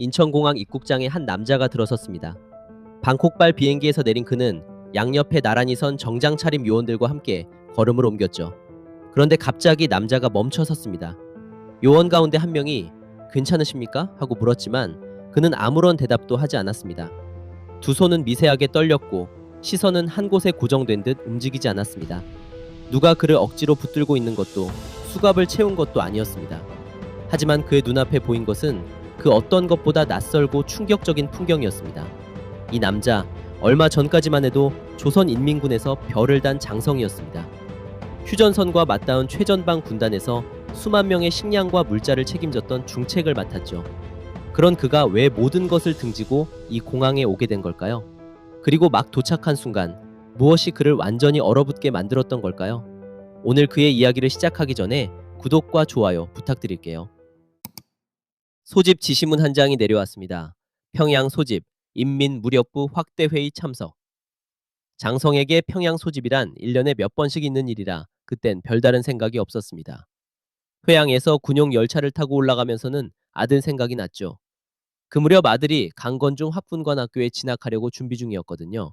인천공항 입국장에 한 남자가 들어섰습니다. 방콕발 비행기에서 내린 그는 양옆에 나란히 선 정장 차림 요원들과 함께 걸음을 옮겼죠. 그런데 갑자기 남자가 멈춰 섰습니다. 요원 가운데 한 명이 "괜찮으십니까?" 하고 물었지만 그는 아무런 대답도 하지 않았습니다. 두 손은 미세하게 떨렸고 시선은 한 곳에 고정된 듯 움직이지 않았습니다. 누가 그를 억지로 붙들고 있는 것도 수갑을 채운 것도 아니었습니다. 하지만 그의 눈앞에 보인 것은 그 어떤 것보다 낯설고 충격적인 풍경이었습니다. 이 남자, 얼마 전까지만 해도 조선인민군에서 별을 단 장성이었습니다. 휴전선과 맞닿은 최전방 군단에서 수만 명의 식량과 물자를 책임졌던 중책을 맡았죠. 그런 그가 왜 모든 것을 등지고 이 공항에 오게 된 걸까요? 그리고 막 도착한 순간 무엇이 그를 완전히 얼어붙게 만들었던 걸까요? 오늘 그의 이야기를 시작하기 전에 구독과 좋아요 부탁드릴게요. 소집 지시문 한 장이 내려왔습니다. 평양 소집, 인민무력부 확대회의 참석. 장성에게 평양 소집이란 1년에 몇 번씩 있는 일이라 그땐 별다른 생각이 없었습니다. 회양에서 군용 열차를 타고 올라가면서는 아들 생각이 났죠. 그 무렵 아들이 강건중 합군관학교에 진학하려고 준비 중이었거든요.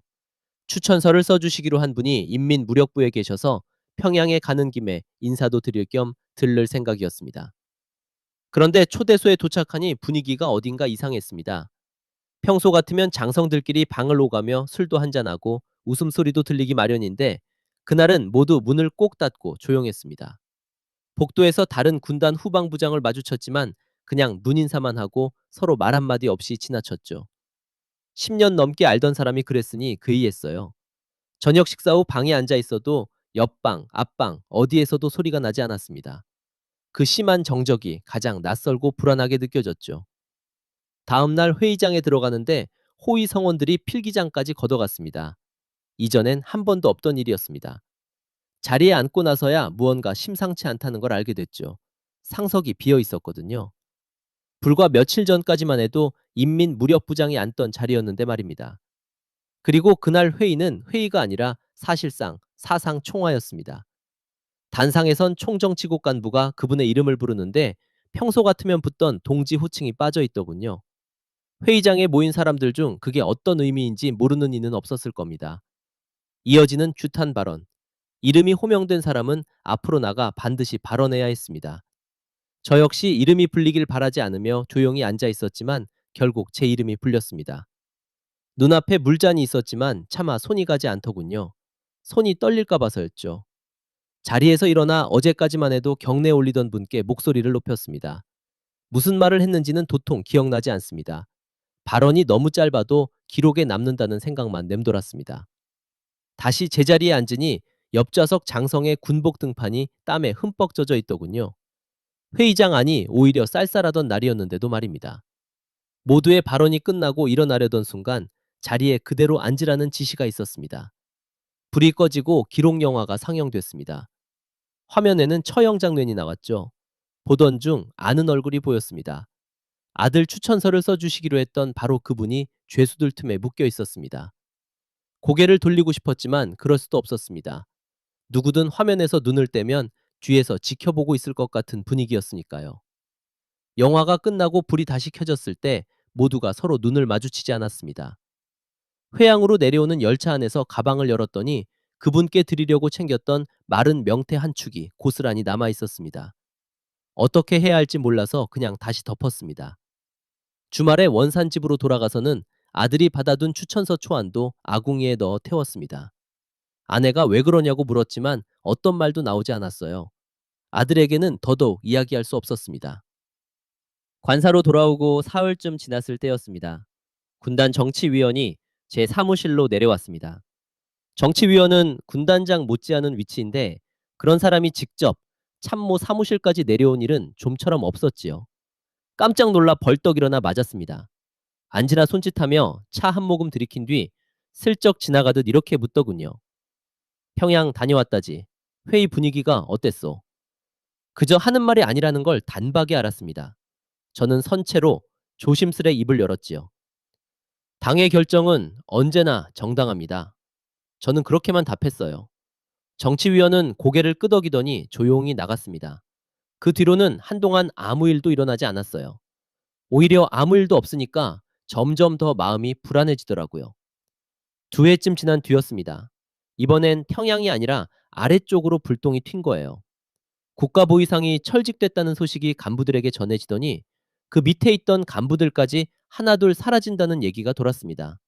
추천서를 써주시기로 한 분이 인민무력부에 계셔서 평양에 가는 김에 인사도 드릴 겸 들를 생각이었습니다. 그런데 초대소에 도착하니 분위기가 어딘가 이상했습니다. 평소 같으면 장성들끼리 방을 오가며 술도 한잔하고 웃음소리도 들리기 마련인데 그날은 모두 문을 꼭 닫고 조용했습니다. 복도에서 다른 군단 후방부장을 마주쳤지만 그냥 눈인사만 하고 서로 말 한마디 없이 지나쳤죠. 10년 넘게 알던 사람이 그랬으니 그이했어요. 저녁 식사 후 방에 앉아 있어도 옆방, 앞방 어디에서도 소리가 나지 않았습니다. 그 심한 정적이 가장 낯설고 불안하게 느껴졌죠. 다음 날 회의장에 들어가는데 호위 성원들이 필기장까지 걷어갔습니다. 이전엔 한 번도 없던 일이었습니다. 자리에 앉고 나서야 무언가 심상치 않다는 걸 알게 됐죠. 상석이 비어 있었거든요. 불과 며칠 전까지만 해도 인민무력부장이 앉던 자리였는데 말입니다. 그리고 그날 회의는 회의가 아니라 사실상 사상 총화였습니다. 단상에선 총정치국 간부가 그분의 이름을 부르는데 평소 같으면 붙던 동지 호칭이 빠져 있더군요. 회의장에 모인 사람들 중 그게 어떤 의미인지 모르는 이는 없었을 겁니다. 이어지는 규탄 발언. 이름이 호명된 사람은 앞으로 나가 반드시 발언해야 했습니다. 저 역시 이름이 불리길 바라지 않으며 조용히 앉아 있었지만 결국 제 이름이 불렸습니다. 눈앞에 물잔이 있었지만 차마 손이 가지 않더군요. 손이 떨릴까 봐서였죠. 자리에서 일어나 어제까지만 해도 경례에 올리던 분께 목소리를 높였습니다. 무슨 말을 했는지는 도통 기억나지 않습니다. 발언이 너무 짧아도 기록에 남는다는 생각만 맴돌았습니다. 다시 제자리에 앉으니 옆좌석 장성의 군복 등판이 땀에 흠뻑 젖어 있더군요. 회의장 안이 오히려 쌀쌀하던 날이었는데도 말입니다. 모두의 발언이 끝나고 일어나려던 순간 자리에 그대로 앉으라는 지시가 있었습니다. 불이 꺼지고 기록 영화가 상영됐습니다. 화면에는 처형 장면이 나왔죠. 보던 중 아는 얼굴이 보였습니다. 아들 추천서를 써주시기로 했던 바로 그분이 죄수들 틈에 묶여 있었습니다. 고개를 돌리고 싶었지만 그럴 수도 없었습니다. 누구든 화면에서 눈을 떼면 뒤에서 지켜보고 있을 것 같은 분위기였으니까요. 영화가 끝나고 불이 다시 켜졌을 때 모두가 서로 눈을 마주치지 않았습니다. 회양으로 내려오는 열차 안에서 가방을 열었더니 그분께 드리려고 챙겼던 마른 명태 한 축이 고스란히 남아 있었습니다. 어떻게 해야 할지 몰라서 그냥 다시 덮었습니다. 주말에 원산집으로 돌아가서는 아들이 받아둔 추천서 초안도 아궁이에 넣어 태웠습니다. 아내가 왜 그러냐고 물었지만 어떤 말도 나오지 않았어요. 아들에게는 더더욱 이야기할 수 없었습니다. 관사로 돌아오고 사흘쯤 지났을 때였습니다. 군단 정치위원이 제 사무실로 내려왔습니다. 정치위원은 군단장 못지않은 위치인데 그런 사람이 직접 참모 사무실까지 내려온 일은 좀처럼 없었지요. 깜짝 놀라 벌떡 일어나 맞았습니다. 앉으나 손짓하며 차 한 모금 들이킨 뒤 슬쩍 지나가듯 이렇게 묻더군요. 평양 다녀왔다지. 회의 분위기가 어땠소? 그저 하는 말이 아니라는 걸 단박에 알았습니다. 저는 선체로 조심스레 입을 열었지요. 당의 결정은 언제나 정당합니다. 저는 그렇게만 답했어요. 정치위원은 고개를 끄덕이더니 조용히 나갔습니다. 그 뒤로는 한동안 아무 일도 일어나지 않았어요. 오히려 아무 일도 없으니까 점점 더 마음이 불안해지더라고요. 두 해쯤 지난 뒤였습니다. 이번엔 평양이 아니라 아래쪽으로 불똥이 튄 거예요. 국가보위상이 철직됐다는 소식이 간부들에게 전해지더니 그 밑에 있던 간부들까지 하나둘 사라진다는 얘기가 돌았습니다.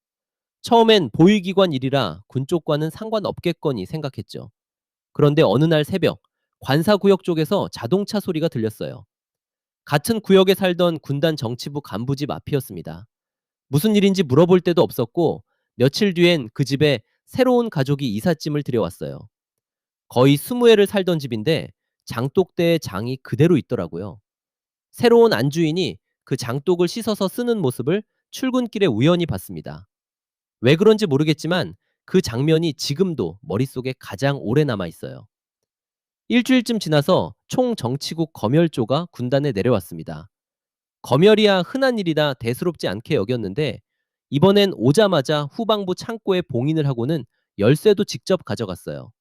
처음엔 보위기관 일이라 군 쪽과는 상관없겠거니 생각했죠. 그런데 어느 날 새벽 관사구역 쪽에서 자동차 소리가 들렸어요. 같은 구역에 살던 군단 정치부 간부 집 앞이었습니다. 무슨 일인지 물어볼 데도 없었고 며칠 뒤엔 그 집에 새로운 가족이 이삿짐을 들여왔어요. 거의 20회를 살던 집인데 장독대에 장이 그대로 있더라고요. 새로운 안주인이 그 장독을 씻어서 쓰는 모습을 출근길에 우연히 봤습니다. 왜 그런지 모르겠지만 그 장면이 지금도 머릿속에 가장 오래 남아 있어요. 일주일쯤 지나서 총정치국 검열조가 군단에 내려왔습니다. 검열이야 흔한 일이라 대수롭지 않게 여겼는데 이번엔 오자마자 후방부 창고에 봉인을 하고는 열쇠도 직접 가져갔어요.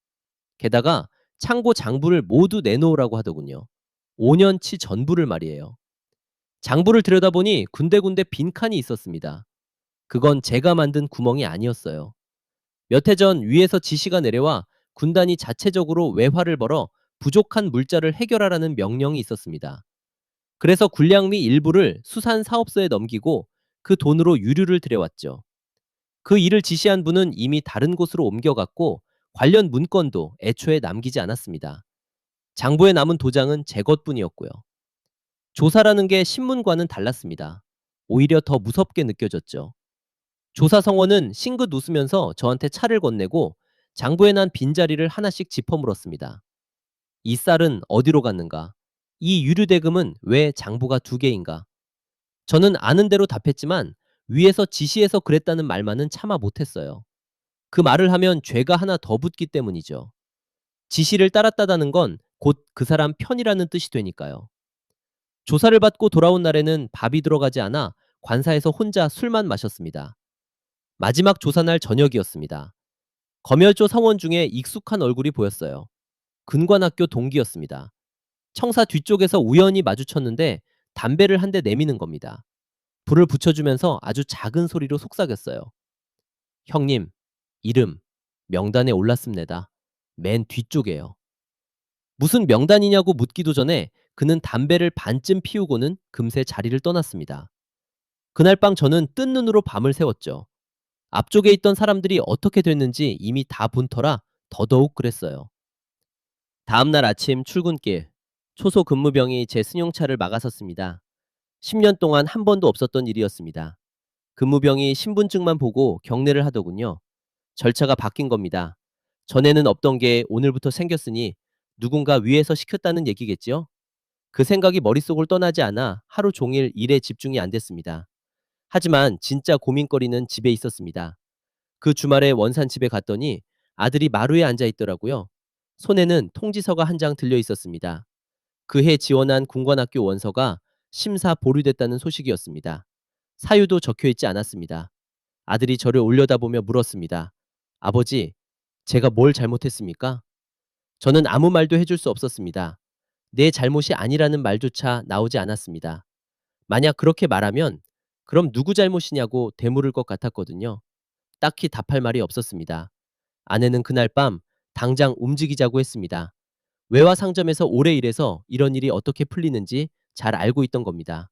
게다가 창고 장부를 모두 내놓으라고 하더군요. 5년치 전부를 말이에요. 장부를 들여다보니 군데군데 빈칸이 있었습니다. 그건 제가 만든 구멍이 아니었어요. 몇 해 전 위에서 지시가 내려와 군단이 자체적으로 외화를 벌어 부족한 물자를 해결하라는 명령이 있었습니다. 그래서 군량미 일부를 수산사업소에 넘기고 그 돈으로 유류를 들여왔죠. 그 일을 지시한 분은 이미 다른 곳으로 옮겨갔고 관련 문건도 애초에 남기지 않았습니다. 장부에 남은 도장은 제 것뿐이었고요. 조사라는 게 신문과는 달랐습니다. 오히려 더 무섭게 느껴졌죠. 조사 성원은 싱긋 웃으면서 저한테 차를 건네고 장부에 난 빈자리를 하나씩 짚어 물었습니다. 이 쌀은 어디로 갔는가? 이 유류 대금은 왜 장부가 두 개인가? 저는 아는 대로 답했지만 위에서 지시해서 그랬다는 말만은 참아 못했어요. 그 말을 하면 죄가 하나 더 붙기 때문이죠. 지시를 따랐다는 건 곧 그 사람 편이라는 뜻이 되니까요. 조사를 받고 돌아온 날에는 밥이 들어가지 않아 관사에서 혼자 술만 마셨습니다. 마지막 조사날 저녁이었습니다. 검열조 사원 중에 익숙한 얼굴이 보였어요. 근관학교 동기였습니다. 청사 뒤쪽에서 우연히 마주쳤는데 담배를 한 대 내미는 겁니다. 불을 붙여주면서 아주 작은 소리로 속삭였어요. 형님, 이름, 명단에 올랐습니다. 맨 뒤쪽에요. 무슨 명단이냐고 묻기도 전에 그는 담배를 반쯤 피우고는 금세 자리를 떠났습니다. 그날 밤 저는 뜬 눈으로 밤을 새웠죠. 앞쪽에 있던 사람들이 어떻게 됐는지 이미 다 본 터라 더더욱 그랬어요. 다음날 아침 출근길, 초소 근무병이 제 승용차를 막아섰습니다. 10년 동안 한 번도 없었던 일이었습니다. 근무병이 신분증만 보고 경례를 하더군요. 절차가 바뀐 겁니다. 전에는 없던 게 오늘부터 생겼으니 누군가 위에서 시켰다는 얘기겠지요? 그 생각이 머릿속을 떠나지 않아 하루 종일 일에 집중이 안 됐습니다. 하지만 진짜 고민거리는 집에 있었습니다. 그 주말에 원산 집에 갔더니 아들이 마루에 앉아 있더라고요. 손에는 통지서가 한 장 들려 있었습니다. 그해 지원한 군관학교 원서가 심사 보류됐다는 소식이었습니다. 사유도 적혀 있지 않았습니다. 아들이 저를 올려다보며 물었습니다. 아버지, 제가 뭘 잘못했습니까? 저는 아무 말도 해줄 수 없었습니다. 내 잘못이 아니라는 말조차 나오지 않았습니다. 만약 그렇게 말하면 그럼 누구 잘못이냐고 되물을 것 같았거든요. 딱히 답할 말이 없었습니다. 아내는 그날 밤 당장 움직이자고 했습니다. 외화 상점에서 오래 일해서 이런 일이 어떻게 풀리는지 잘 알고 있던 겁니다.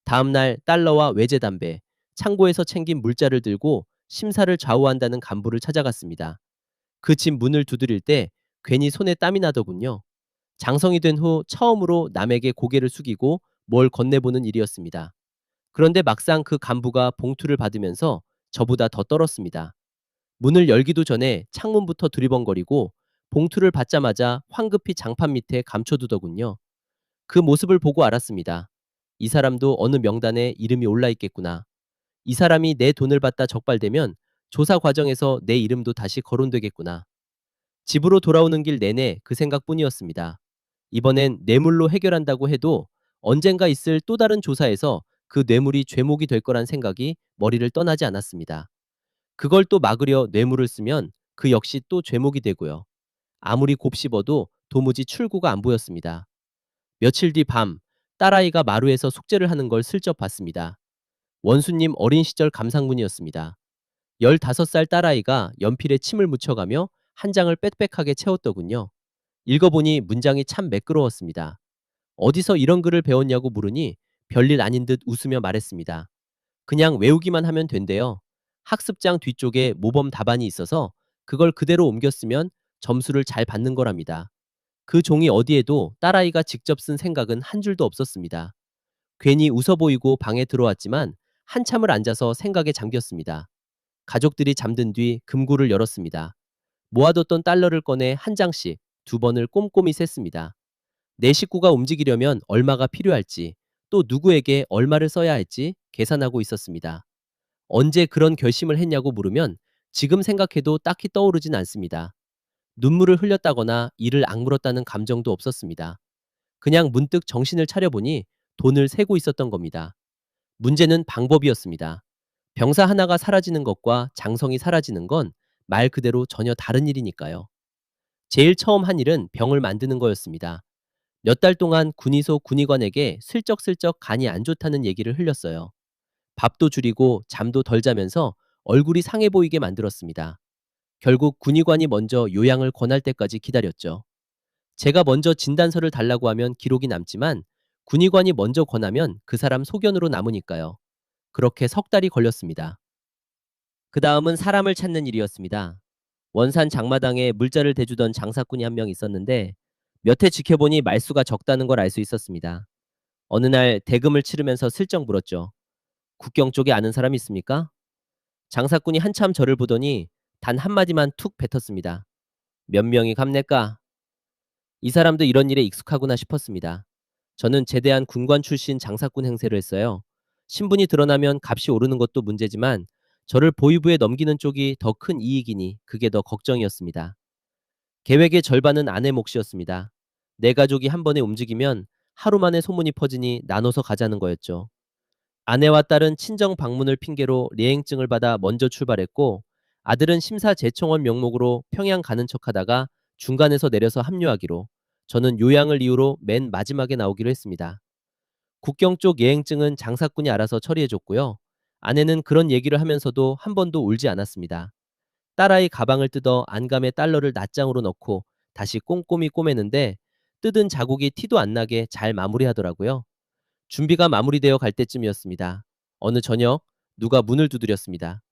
다음 날 달러와 외제 담배, 창고에서 챙긴 물자를 들고 심사를 좌우한다는 간부를 찾아갔습니다. 그 집 문을 두드릴 때 괜히 손에 땀이 나더군요. 장성이 된 후 처음으로 남에게 고개를 숙이고 뭘 건네보는 일이었습니다. 그런데 막상 그 간부가 봉투를 받으면서 저보다 더 떨었습니다. 문을 열기도 전에 창문부터 두리번거리고 봉투를 받자마자 황급히 장판 밑에 감춰두더군요. 그 모습을 보고 알았습니다. 이 사람도 어느 명단에 이름이 올라 있겠구나. 이 사람이 내 돈을 받다 적발되면 조사 과정에서 내 이름도 다시 거론되겠구나. 집으로 돌아오는 길 내내 그 생각뿐이었습니다. 이번엔 뇌물로 해결한다고 해도 언젠가 있을 또 다른 조사에서 그 뇌물이 죄목이 될 거란 생각이 머리를 떠나지 않았습니다. 그걸 또 막으려 뇌물을 쓰면 그 역시 또 죄목이 되고요. 아무리 곱씹어도 도무지 출구가 안 보였습니다. 며칠 뒤 밤, 딸아이가 마루에서 숙제를 하는 걸 슬쩍 봤습니다. 원수님 어린 시절 감상문이었습니다. 15살 딸아이가 연필에 침을 묻혀가며 한 장을 빽빽하게 채웠더군요. 읽어보니 문장이 참 매끄러웠습니다. 어디서 이런 글을 배웠냐고 물으니 별일 아닌 듯 웃으며 말했습니다. 그냥 외우기만 하면 된대요. 학습장 뒤쪽에 모범 답안이 있어서 그걸 그대로 옮겨 쓰면 점수를 잘 받는 거랍니다. 그 종이 어디에도 딸아이가 직접 쓴 생각은 한 줄도 없었습니다. 괜히 웃어 보이고 방에 들어왔지만 한참을 앉아서 생각에 잠겼습니다. 가족들이 잠든 뒤 금고를 열었습니다. 모아뒀던 달러를 꺼내 한 장씩 2번을 꼼꼼히 셌습니다. 내 식구가 움직이려면 얼마가 필요할지, 또 누구에게 얼마를 써야 할지 계산하고 있었습니다. 언제 그런 결심을 했냐고 물으면 지금 생각해도 딱히 떠오르진 않습니다. 눈물을 흘렸다거나 이를 악물었다는 감정도 없었습니다. 그냥 문득 정신을 차려보니 돈을 세고 있었던 겁니다. 문제는 방법이었습니다. 병사 하나가 사라지는 것과 장성이 사라지는 건 말 그대로 전혀 다른 일이니까요. 제일 처음 한 일은 병을 만드는 거였습니다. 몇 달 동안 군의소 군의관에게 슬쩍슬쩍 간이 안 좋다는 얘기를 흘렸어요. 밥도 줄이고 잠도 덜 자면서 얼굴이 상해 보이게 만들었습니다. 결국 군의관이 먼저 요양을 권할 때까지 기다렸죠. 제가 먼저 진단서를 달라고 하면 기록이 남지만 군의관이 먼저 권하면 그 사람 소견으로 남으니까요. 그렇게 석 달이 걸렸습니다. 그 다음은 사람을 찾는 일이었습니다. 원산 장마당에 물자를 대주던 장사꾼이 한 명 있었는데 몇 해 지켜보니 말수가 적다는 걸 알 수 있었습니다. 어느 날 대금을 치르면서 슬쩍 물었죠. 국경 쪽에 아는 사람 있습니까? 장사꾼이 한참 저를 보더니 단 한마디만 툭 뱉었습니다. 몇 명이 갑니까? 이 사람도 이런 일에 익숙하구나 싶었습니다. 저는 제대한 군관 출신 장사꾼 행세를 했어요. 신분이 드러나면 값이 오르는 것도 문제지만 저를 보위부에 넘기는 쪽이 더 큰 이익이니 그게 더 걱정이었습니다. 계획의 절반은 아내 몫이었습니다. 내 가족이 한 번에 움직이면 하루 만에 소문이 퍼지니 나눠서 가자는 거였죠. 아내와 딸은 친정 방문을 핑계로 리행증을 받아 먼저 출발했고 아들은 심사재청원 명목으로 평양 가는 척하다가 중간에서 내려서 합류하기로 저는 요양을 이유로 맨 마지막에 나오기로 했습니다. 국경 쪽 예행증은 장사꾼이 알아서 처리해줬고요. 아내는 그런 얘기를 하면서도 한 번도 울지 않았습니다. 딸아이 가방을 뜯어 안감에 달러를 낱장으로 넣고 다시 꼼꼼히 꼬매는데 뜯은 자국이 티도 안 나게 잘 마무리하더라고요. 준비가 마무리되어 갈 때쯤이었습니다. 어느 저녁 누가 문을 두드렸습니다.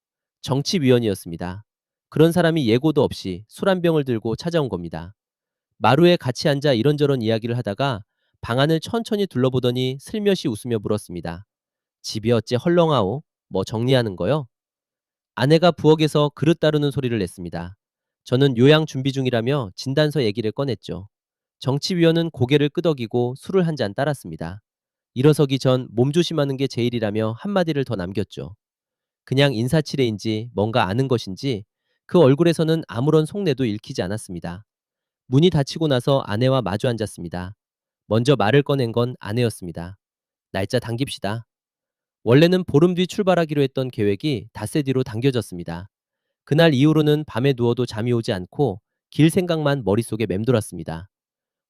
정치위원이었습니다. 그런 사람이 예고도 없이 술 한 병을 들고 찾아온 겁니다. 마루에 같이 앉아 이런저런 이야기를 하다가 방안을 천천히 둘러보더니 슬며시 웃으며 물었습니다. 집이 어째 헐렁하오? 뭐 정리하는 거요? 아내가 부엌에서 그릇 다루는 소리를 냈습니다. 저는 요양 준비 중이라며 진단서 얘기를 꺼냈죠. 정치위원은 고개를 끄덕이고 술을 한 잔 따랐습니다. 일어서기 전 몸조심하는 게 제일이라며 한마디를 더 남겼죠. 그냥 인사치레인지 뭔가 아는 것인지 그 얼굴에서는 아무런 속내도 읽히지 않았습니다. 문이 닫히고 나서 아내와 마주 앉았습니다. 먼저 말을 꺼낸 건 아내였습니다. 날짜 당깁시다. 원래는 보름 뒤 출발하기로 했던 계획이 닷새 뒤로 당겨졌습니다. 그날 이후로는 밤에 누워도 잠이 오지 않고 길 생각만 머릿속에 맴돌았습니다.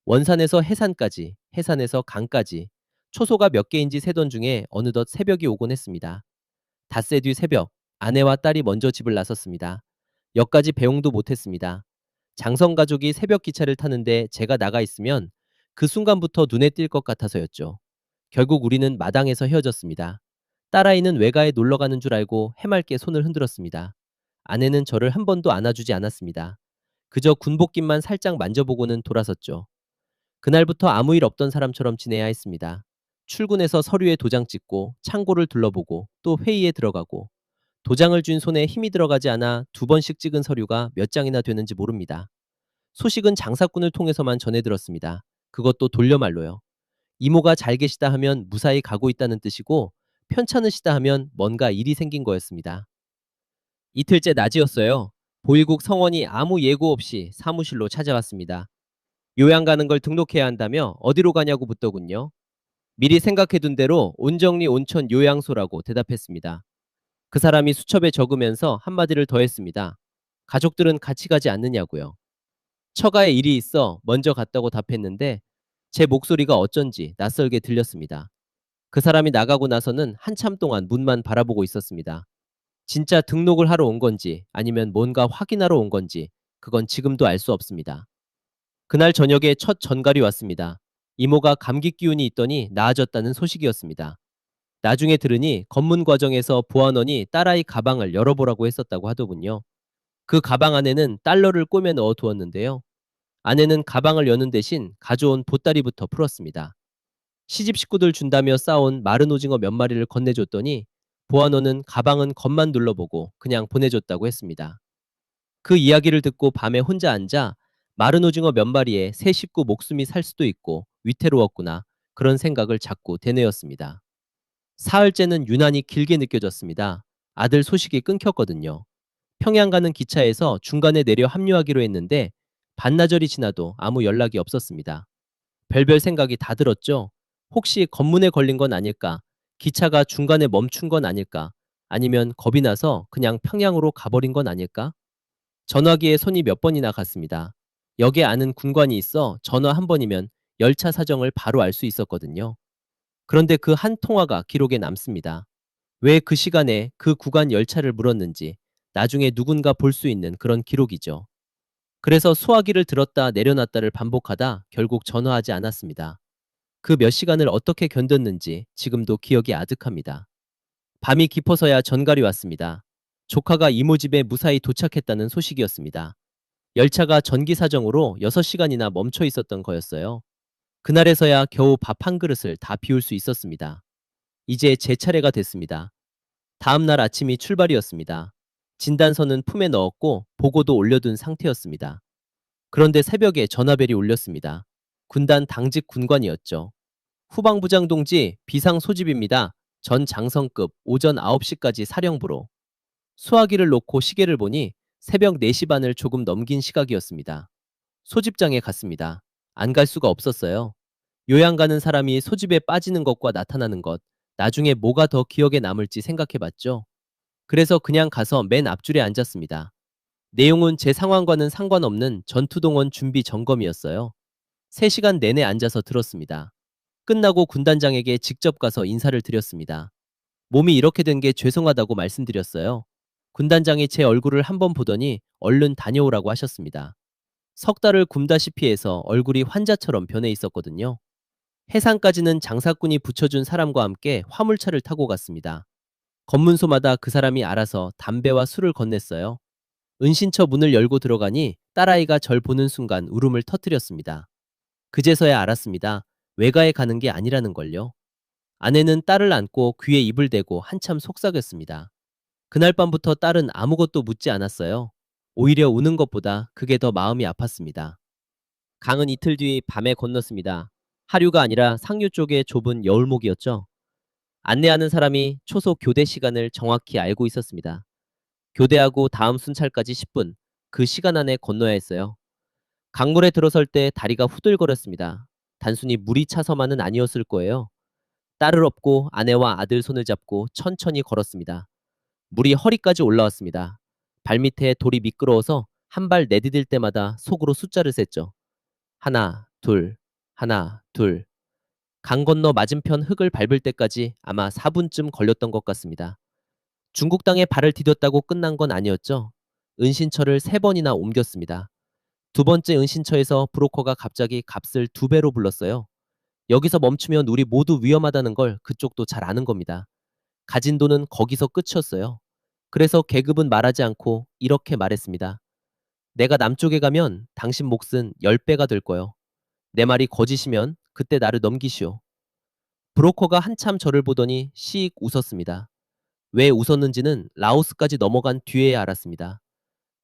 원산에서 해산까지, 해산에서 강까지 초소가 몇 개인지 세던 중에 어느덧 새벽이 오곤 했습니다. 닷새 뒤 새벽, 아내와 딸이 먼저 집을 나섰습니다. 역까지 배웅도 못했습니다. 장성 가족이 새벽 기차를 타는데 제가 나가 있으면 그 순간부터 눈에 띌 것 같아서였죠. 결국 우리는 마당에서 헤어졌습니다. 딸아이는 외가에 놀러 가는 줄 알고 해맑게 손을 흔들었습니다. 아내는 저를 한 번도 안아주지 않았습니다. 그저 군복깃만 살짝 만져보고는 돌아섰죠. 그날부터 아무 일 없던 사람처럼 지내야 했습니다. 출근해서 서류에 도장 찍고 창고를 둘러보고 또 회의에 들어가고 도장을 쥔 손에 힘이 들어가지 않아 2번씩 찍은 서류가 몇 장이나 되는지 모릅니다. 소식은 장사꾼을 통해서만 전해 들었습니다. 그것도 돌려말로요. 이모가 잘 계시다 하면 무사히 가고 있다는 뜻이고 편찮으시다 하면 뭔가 일이 생긴 거였습니다. 이틀째 낮이었어요. 보위국 성원이 아무 예고 없이 사무실로 찾아왔습니다. 요양 가는 걸 등록해야 한다며 어디로 가냐고 묻더군요. 미리 생각해둔 대로 온정리 온천 요양소라고 대답했습니다. 그 사람이 수첩에 적으면서 한마디를 더했습니다. 가족들은 같이 가지 않느냐고요. 처가에 일이 있어 먼저 갔다고 답했는데 제 목소리가 어쩐지 낯설게 들렸습니다. 그 사람이 나가고 나서는 한참 동안 문만 바라보고 있었습니다. 진짜 등록을 하러 온 건지 아니면 뭔가 확인하러 온 건지 그건 지금도 알 수 없습니다. 그날 저녁에 첫 전갈이 왔습니다. 이모가 감기 기운이 있더니 나아졌다는 소식이었습니다. 나중에 들으니 검문 과정에서 보안원이 딸아이 가방을 열어보라고 했었다고 하더군요. 그 가방 안에는 달러를 꼬매 넣어 두었는데요. 아내는 가방을 여는 대신 가져온 보따리부터 풀었습니다. 시집 식구들 준다며 싸온 마른 오징어 몇 마리를 건네줬더니 보안원은 가방은 겉만 눌러보고 그냥 보내줬다고 했습니다. 그 이야기를 듣고 밤에 혼자 앉아 마른 오징어 몇 마리에 새 식구 목숨이 살 수도 있고 위태로웠구나 그런 생각을 자꾸 되뇌었습니다. 사흘째는 유난히 길게 느껴졌습니다. 아들 소식이 끊겼거든요. 평양 가는 기차에서 중간에 내려 합류하기로 했는데 반나절이 지나도 아무 연락이 없었습니다. 별별 생각이 다 들었죠. 혹시 검문에 걸린 건 아닐까? 기차가 중간에 멈춘 건 아닐까? 아니면 겁이 나서 그냥 평양으로 가버린 건 아닐까? 전화기에 손이 몇 번이나 갔습니다. 역에 아는 군관이 있어 전화 한 번이면 열차 사정을 바로 알 수 있었거든요. 그런데 그 한 통화가 기록에 남습니다. 왜 그 시간에 그 구간 열차를 물었는지 나중에 누군가 볼 수 있는 그런 기록이죠. 그래서 수화기를 들었다 내려놨다를 반복하다 결국 전화하지 않았습니다. 그 몇 시간을 어떻게 견뎠는지 지금도 기억이 아득합니다. 밤이 깊어서야 전갈이 왔습니다. 조카가 이모 집에 무사히 도착했다는 소식이었습니다. 열차가 전기 사정으로 6시간이나 멈춰 있었던 거였어요. 그날에서야 겨우 밥 한 그릇을 다 비울 수 있었습니다. 이제 제 차례가 됐습니다. 다음 날 아침이 출발이었습니다. 진단서는 품에 넣었고 보고도 올려둔 상태였습니다. 그런데 새벽에 전화벨이 울렸습니다. 군단 당직 군관이었죠. 후방부장 동지 비상 소집입니다. 전 장성급 오전 9시까지 사령부로. 수화기를 놓고 시계를 보니 새벽 4시 반을 조금 넘긴 시각이었습니다. 소집장에 갔습니다. 안 갈 수가 없었어요. 요양 가는 사람이 소집에 빠지는 것과 나타나는 것, 나중에 뭐가 더 기억에 남을지 생각해봤죠. 그래서 그냥 가서 맨 앞줄에 앉았습니다. 내용은 제 상황과는 상관없는 전투동원 준비 점검이었어요. 3시간 내내 앉아서 들었습니다. 끝나고 군단장에게 직접 가서 인사를 드렸습니다. 몸이 이렇게 된 게 죄송하다고 말씀드렸어요. 군단장이 제 얼굴을 한번 보더니 얼른 다녀오라고 하셨습니다. 석 달을 굶다시피 해서 얼굴이 환자처럼 변해 있었거든요. 해상까지는 장사꾼이 붙여준 사람과 함께 화물차를 타고 갔습니다. 검문소마다 그 사람이 알아서 담배와 술을 건넸어요. 은신처 문을 열고 들어가니 딸아이가 절 보는 순간 울음을 터뜨렸습니다. 그제서야 알았습니다. 외가에 가는 게 아니라는 걸요. 아내는 딸을 안고 귀에 입을 대고 한참 속삭였습니다. 그날 밤부터 딸은 아무것도 묻지 않았어요. 오히려 우는 것보다 그게 더 마음이 아팠습니다. 강은 이틀 뒤 밤에 건넜습니다. 하류가 아니라 상류 쪽의 좁은 여울목이었죠. 안내하는 사람이 초속 교대 시간을 정확히 알고 있었습니다. 교대하고 다음 순찰까지 10분, 그 시간 안에 건너야 했어요. 강물에 들어설 때 다리가 후들거렸습니다. 단순히 물이 차서만은 아니었을 거예요. 딸을 업고 아내와 아들 손을 잡고 천천히 걸었습니다. 물이 허리까지 올라왔습니다. 발밑에 돌이 미끄러워서 한 발 내디딜 때마다 속으로 숫자를 셌죠. 하나, 둘, 하나, 둘. 강 건너 맞은편 흙을 밟을 때까지 아마 4분쯤 걸렸던 것 같습니다. 중국 땅에 발을 디뎠다고 끝난 건 아니었죠. 은신처를 3번이나 옮겼습니다. 두 번째 은신처에서 브로커가 갑자기 값을 2배로 불렀어요. 여기서 멈추면 우리 모두 위험하다는 걸 그쪽도 잘 아는 겁니다. 가진 돈은 거기서 끝이었어요. 그래서 계급은 말하지 않고 이렇게 말했습니다. 내가 남쪽에 가면 당신 몫은 10배가 될 거요. 내 말이 거짓이면 그때 나를 넘기시오. 브로커가 한참 저를 보더니 씩 웃었습니다. 왜 웃었는지는 라오스까지 넘어간 뒤에야 알았습니다.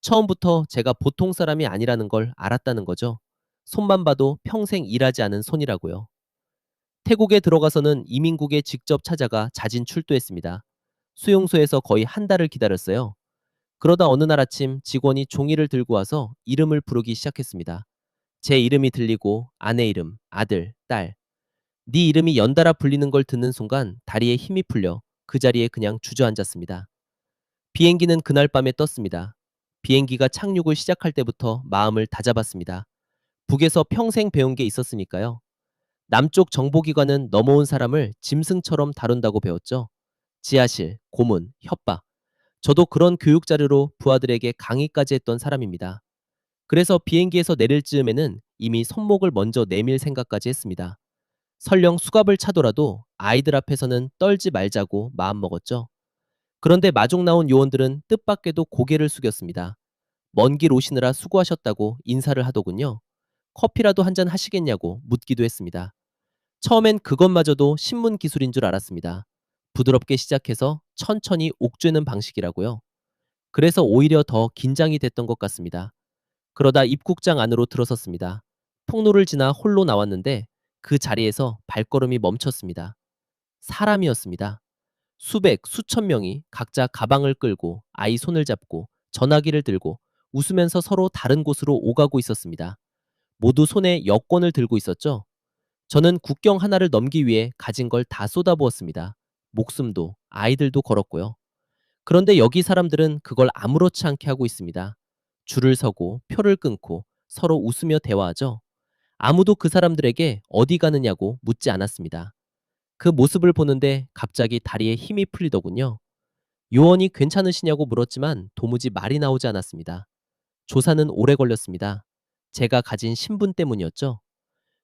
처음부터 제가 보통 사람이 아니라는 걸 알았다는 거죠. 손만 봐도 평생 일하지 않은 손이라고요. 태국에 들어가서는 이민국에 직접 찾아가 자진 출두했습니다. 수용소에서 거의 한 달을 기다렸어요. 그러다 어느 날 아침 직원이 종이를 들고 와서 이름을 부르기 시작했습니다. 제 이름이 들리고 아내 이름, 아들, 딸. 네 이름이 연달아 불리는 걸 듣는 순간 다리에 힘이 풀려 그 자리에 그냥 주저앉았습니다. 비행기는 그날 밤에 떴습니다. 비행기가 착륙을 시작할 때부터 마음을 다잡았습니다. 북에서 평생 배운 게 있었으니까요. 남쪽 정보기관은 넘어온 사람을 짐승처럼 다룬다고 배웠죠. 지하실, 고문, 협박. 저도 그런 교육 자료로 부하들에게 강의까지 했던 사람입니다. 그래서 비행기에서 내릴 즈음에는 이미 손목을 먼저 내밀 생각까지 했습니다. 설령 수갑을 차더라도 아이들 앞에서는 떨지 말자고 마음먹었죠. 그런데 마중 나온 요원들은 뜻밖에도 고개를 숙였습니다. 먼 길 오시느라 수고하셨다고 인사를 하더군요. 커피라도 한잔 하시겠냐고 묻기도 했습니다. 처음엔 그것마저도 신문 기술인 줄 알았습니다. 부드럽게 시작해서 천천히 옥죄는 방식이라고요. 그래서 오히려 더 긴장이 됐던 것 같습니다. 그러다 입국장 안으로 들어섰습니다. 통로를 지나 홀로 나왔는데 그 자리에서 발걸음이 멈췄습니다. 사람이었습니다. 수백, 수천 명이 각자 가방을 끌고 아이 손을 잡고 전화기를 들고 웃으면서 서로 다른 곳으로 오가고 있었습니다. 모두 손에 여권을 들고 있었죠. 저는 국경 하나를 넘기 위해 가진 걸 다 쏟아부었습니다. 목숨도 아이들도 걸었고요. 그런데 여기 사람들은 그걸 아무렇지 않게 하고 있습니다. 줄을 서고 표를 끊고 서로 웃으며 대화하죠. 아무도 그 사람들에게 어디 가느냐고 묻지 않았습니다. 그 모습을 보는데 갑자기 다리에 힘이 풀리더군요. 요원이 괜찮으시냐고 물었지만 도무지 말이 나오지 않았습니다. 조사는 오래 걸렸습니다. 제가 가진 신분 때문이었죠.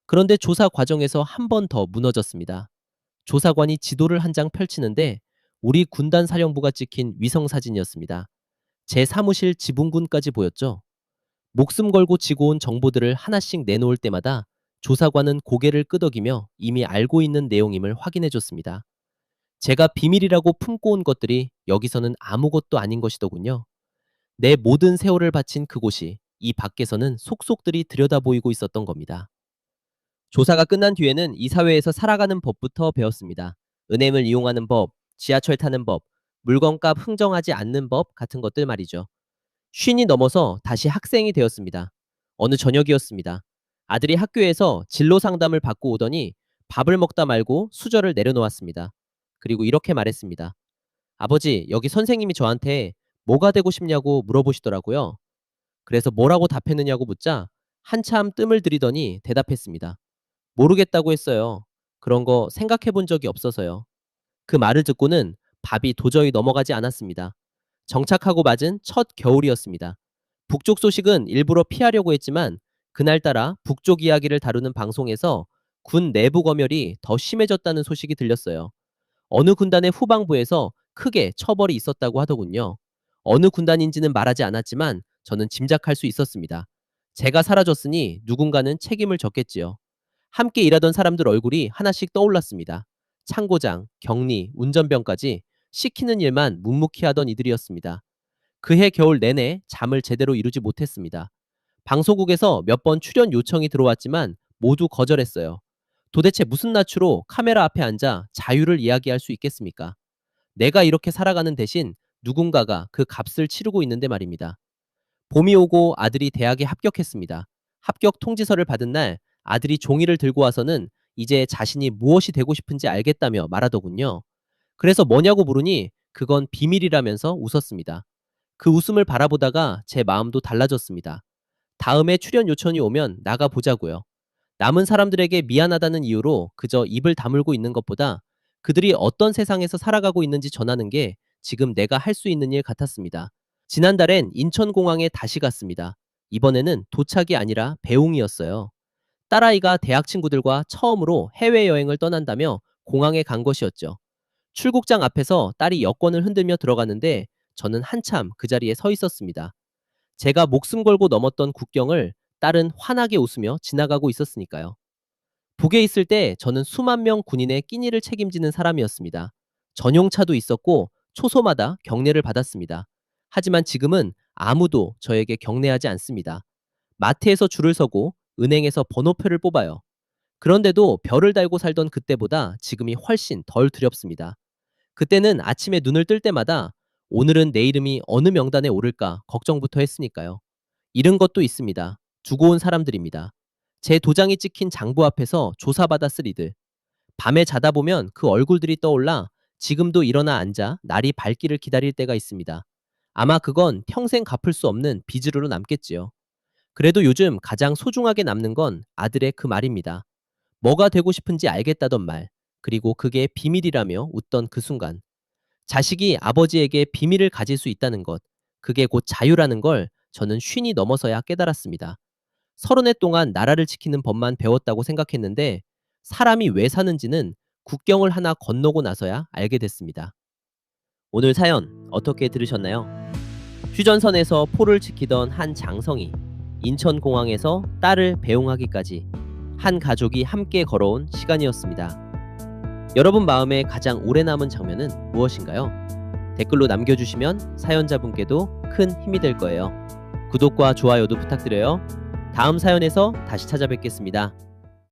그런데 조사 과정에서 한 번 더 무너졌습니다. 조사관이 지도를 한 장 펼치는데 우리 군단 사령부가 찍힌 위성 사진이었습니다. 제 사무실 지붕군까지 보였죠. 목숨 걸고 지고 온 정보들을 하나씩 내놓을 때마다 조사관은 고개를 끄덕이며 이미 알고 있는 내용임을 확인해 줬습니다. 제가 비밀이라고 품고 온 것들이 여기서는 아무것도 아닌 것이더군요. 내 모든 세월을 바친 그곳이 이 밖에서는 속속들이 들여다보이고 있었던 겁니다. 조사가 끝난 뒤에는 이 사회에서 살아가는 법부터 배웠습니다. 은행을 이용하는 법, 지하철 타는 법, 물건값 흥정하지 않는 법 같은 것들 말이죠. 쉰이 넘어서 다시 학생이 되었습니다. 어느 저녁이었습니다. 아들이 학교에서 진로 상담을 받고 오더니 밥을 먹다 말고 수저를 내려놓았습니다. 그리고 이렇게 말했습니다. 아버지, 여기 선생님이 저한테 뭐가 되고 싶냐고 물어보시더라고요. 그래서 뭐라고 답했느냐고 묻자 한참 뜸을 들이더니 대답했습니다. 모르겠다고 했어요. 그런 거 생각해 본 적이 없어서요. 그 말을 듣고는 밥이 도저히 넘어가지 않았습니다. 정착하고 맞은 첫 겨울이었습니다. 북쪽 소식은 일부러 피하려고 했지만 그날따라 북쪽 이야기를 다루는 방송에서 군 내부 검열이 더 심해졌다는 소식이 들렸어요. 어느 군단의 후방부에서 크게 처벌이 있었다고 하더군요. 어느 군단인지는 말하지 않았지만 저는 짐작할 수 있었습니다. 제가 사라졌으니 누군가는 책임을 졌겠지요. 함께 일하던 사람들 얼굴이 하나씩 떠올랐습니다. 창고장, 격리, 운전병까지 시키는 일만 묵묵히 하던 이들이었습니다. 그해 겨울 내내 잠을 제대로 이루지 못했습니다. 방송국에서 몇 번 출연 요청이 들어왔지만 모두 거절했어요. 도대체 무슨 낯으로 카메라 앞에 앉아 자유를 이야기할 수 있겠습니까? 내가 이렇게 살아가는 대신 누군가가 그 값을 치르고 있는데 말입니다. 봄이 오고 아들이 대학에 합격했습니다. 합격 통지서를 받은 날 아들이 종이를 들고 와서는 이제 자신이 무엇이 되고 싶은지 알겠다며 말하더군요. 그래서 뭐냐고 물으니 그건 비밀이라면서 웃었습니다. 그 웃음을 바라보다가 제 마음도 달라졌습니다. 다음에 출연 요청이 오면 나가보자고요. 남은 사람들에게 미안하다는 이유로 그저 입을 다물고 있는 것보다 그들이 어떤 세상에서 살아가고 있는지 전하는 게 지금 내가 할 수 있는 일 같았습니다. 지난달엔 인천공항에 다시 갔습니다. 이번에는 도착이 아니라 배웅이었어요. 딸아이가 대학 친구들과 처음으로 해외여행을 떠난다며 공항에 간 것이었죠. 출국장 앞에서 딸이 여권을 흔들며 들어가는데 저는 한참 그 자리에 서 있었습니다. 제가 목숨 걸고 넘었던 국경을 딸은 환하게 웃으며 지나가고 있었으니까요. 북에 있을 때 저는 수만 명 군인의 끼니를 책임지는 사람이었습니다. 전용차도 있었고 초소마다 경례를 받았습니다. 하지만 지금은 아무도 저에게 경례하지 않습니다. 마트에서 줄을 서고 은행에서 번호표를 뽑아요. 그런데도 별을 달고 살던 그때보다 지금이 훨씬 덜 두렵습니다. 그때는 아침에 눈을 뜰 때마다 오늘은 내 이름이 어느 명단에 오를까 걱정부터 했으니까요. 잃은 것도 있습니다. 두고 온 사람들입니다. 제 도장이 찍힌 장부 앞에서 조사받았을 이들. 밤에 자다 보면 그 얼굴들이 떠올라 지금도 일어나 앉아 날이 밝기를 기다릴 때가 있습니다. 아마 그건 평생 갚을 수 없는 빚으로 남겠지요. 그래도 요즘 가장 소중하게 남는 건 아들의 그 말입니다. 뭐가 되고 싶은지 알겠다던 말, 그리고 그게 비밀이라며 웃던 그 순간, 자식이 아버지에게 비밀을 가질 수 있다는 것, 그게 곧 자유라는 걸 저는 쉰이 넘어서야 깨달았습니다. 30해 동안 나라를 지키는 법만 배웠다고 생각했는데 사람이 왜 사는지는 국경을 하나 건너고 나서야 알게 됐습니다. 오늘 사연 어떻게 들으셨나요? 휴전선에서 포를 지키던 한 장성이 인천공항에서 딸을 배웅하기까지 한 가족이 함께 걸어온 시간이었습니다. 여러분 마음에 가장 오래 남은 장면은 무엇인가요? 댓글로 남겨주시면 사연자분께도 큰 힘이 될 거예요. 구독과 좋아요도 부탁드려요. 다음 사연에서 다시 찾아뵙겠습니다.